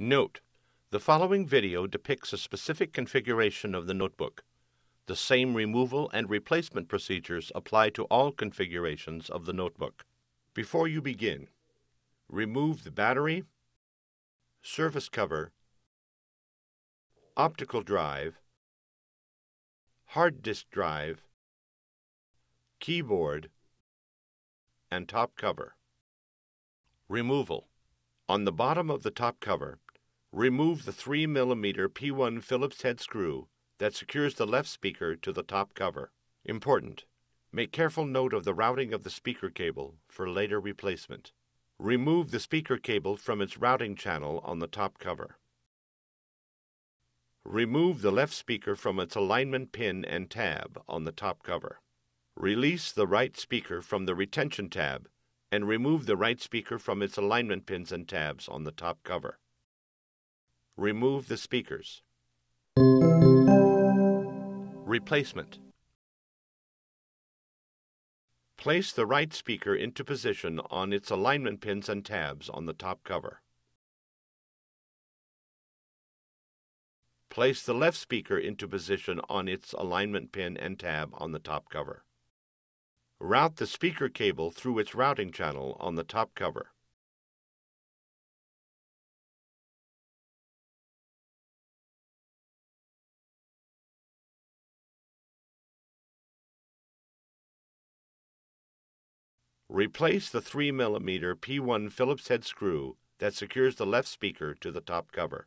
Note: the following video depicts a specific configuration of the notebook. The same removal and replacement procedures apply to all configurations of the notebook. Before you begin, remove the battery, surface cover, optical drive, hard disk drive, keyboard, and top cover. Removal. On the bottom of the top cover, remove the 3mm P1 Phillips head screw that secures the left speaker to the top cover. Important: make careful note of the routing of the speaker cable for later replacement. Remove the speaker cable from its routing channel on the top cover. Remove the left speaker from its alignment pin and tab on the top cover. Release the right speaker from the retention tab and remove the right speaker from its alignment pins and tabs on the top cover. Remove the speakers. Replacement. Place the right speaker into position on its alignment pins and tabs on the top cover. Place the left speaker into position on its alignment pin and tab on the top cover. Route the speaker cable through its routing channel on the top cover. Replace the 3mm P1 Phillips head screw that secures the left speaker to the top cover.